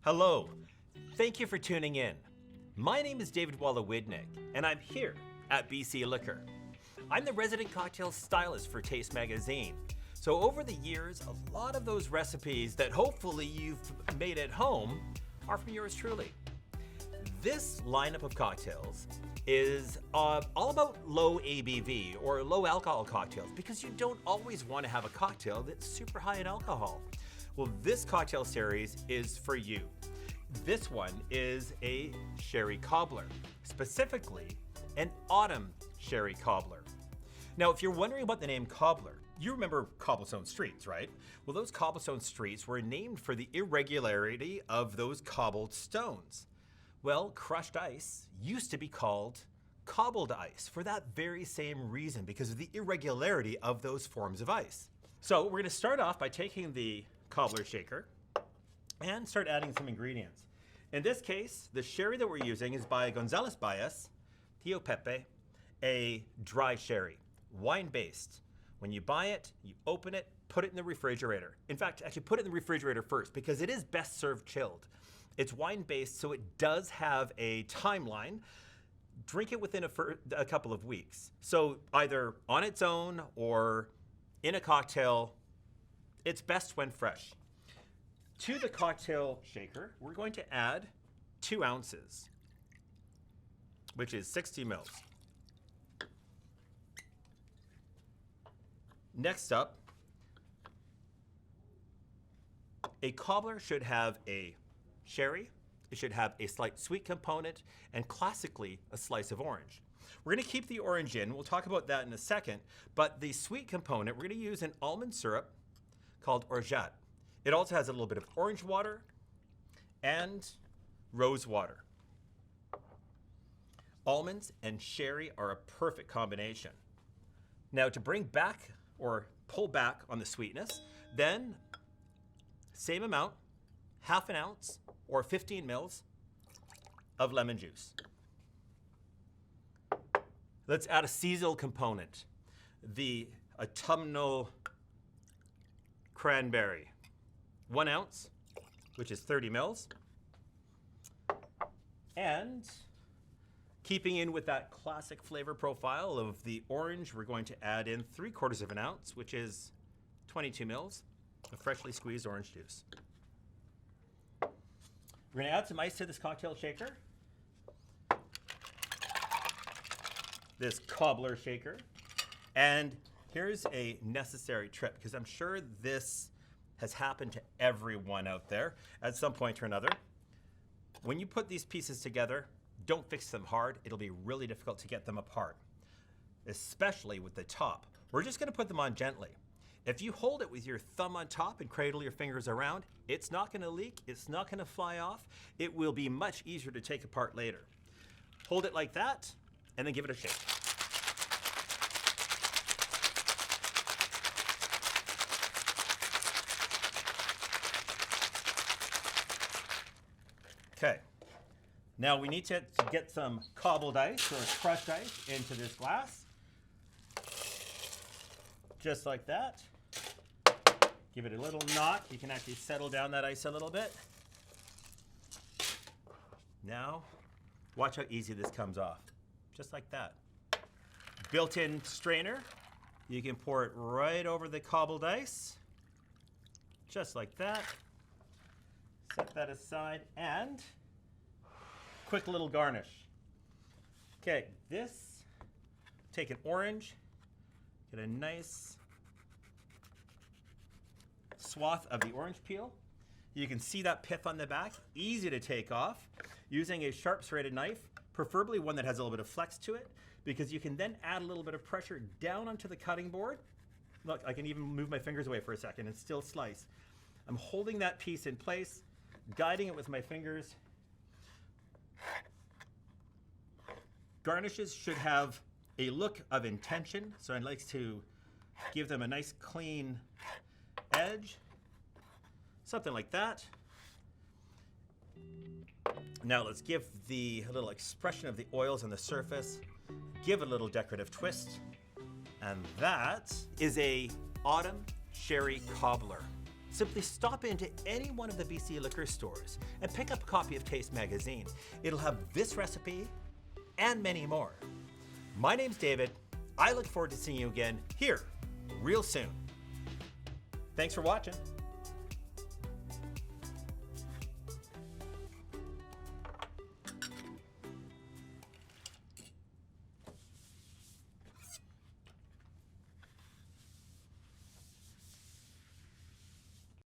Hello, thank you for tuning in. My name is David Walla-Widnick, and I'm here at BC Liquor. I'm the resident cocktail stylist for Taste Magazine. So over the years, a lot of those recipes that hopefully you've made at home are from yours truly. This lineup of cocktails is all about low ABV or low alcohol cocktails because you don't always want to have a cocktail that's super high in alcohol. Well, this cocktail series is for you. This one is a sherry cobbler, specifically an autumn sherry cobbler. Now, if you're wondering about the name cobbler, you remember cobblestone streets, right? Well, those cobblestone streets were named for the irregularity of those cobbled stones. Well, crushed ice used to be called cobbled ice for that very same reason, because of the irregularity of those forms of ice. So we're gonna start off by taking the cobbler shaker and start adding some ingredients. In this case, the sherry that we're using is by González Byass, Pepe, a dry sherry, wine-based. When you buy it, you open it, put it in the refrigerator. In fact, actually put it in the refrigerator first because it is best served chilled. It's wine-based, so it does have a timeline. Drink it within a couple of weeks. So either on its own or in a cocktail, it's best when fresh. To the cocktail shaker, we're going to add 2 ounces, which is 60 mils. Next up, a cobbler should have a sherry, it should have a slight sweet component, and classically a slice of orange. We're gonna keep the orange in, we'll talk about that in a second, but the sweet component, we're gonna use an almond syrup called orgeat. It also has a little bit of orange water and rose water. Almonds and sherry are a perfect combination. Now to bring back or pull back on the sweetness, then same amount, half an ounce or 15 mils of lemon juice. Let's add a seasonal component, the autumnal cranberry, 1 ounce, which is 30 mils. And keeping in with that classic flavor profile of the orange, we're going to add in 3/4 of an ounce, which is 22 mils of freshly squeezed orange juice. We're gonna add some ice to this cocktail shaker. This cobbler shaker. And here's a necessary trip, because I'm sure this has happened to everyone out there at some point or another. When you put these pieces together, don't fix them hard. It'll be really difficult to get them apart, especially with the top. We're just gonna put them on gently. If you hold it with your thumb on top and cradle your fingers around, it's not gonna leak, it's not gonna fly off. It will be much easier to take apart later. Hold it like that, and then give it a shake. Okay, now we need to get some cobbled ice or crushed ice into this glass. Just like that. Give it a little knock. You can actually settle down that ice a little bit. Now, watch how easy this comes off. Just like that. Built-in strainer. You can pour it right over the cobbled ice. Just like that. Set that aside, and quick little garnish. Okay, this, take an orange, get a nice swath of the orange peel. You can see that pith on the back, easy to take off. Using a sharp serrated knife, preferably one that has a little bit of flex to it, because you can then add a little bit of pressure down onto the cutting board. Look, I can even move my fingers away for a second and still slice. I'm holding that piece in place, guiding it with my fingers. Garnishes should have a look of intention, so I'd like to give them a nice clean edge, something like that. Now let's give the little expression of the oils on the surface, give it a little decorative twist, and that is a autumn sherry cobbler. simply stop into any one of the BC liquor stores and pick up a copy of Taste Magazine. It'll have this recipe and many more. My name's David. I look forward to seeing you again here real soon. Thanks for watching.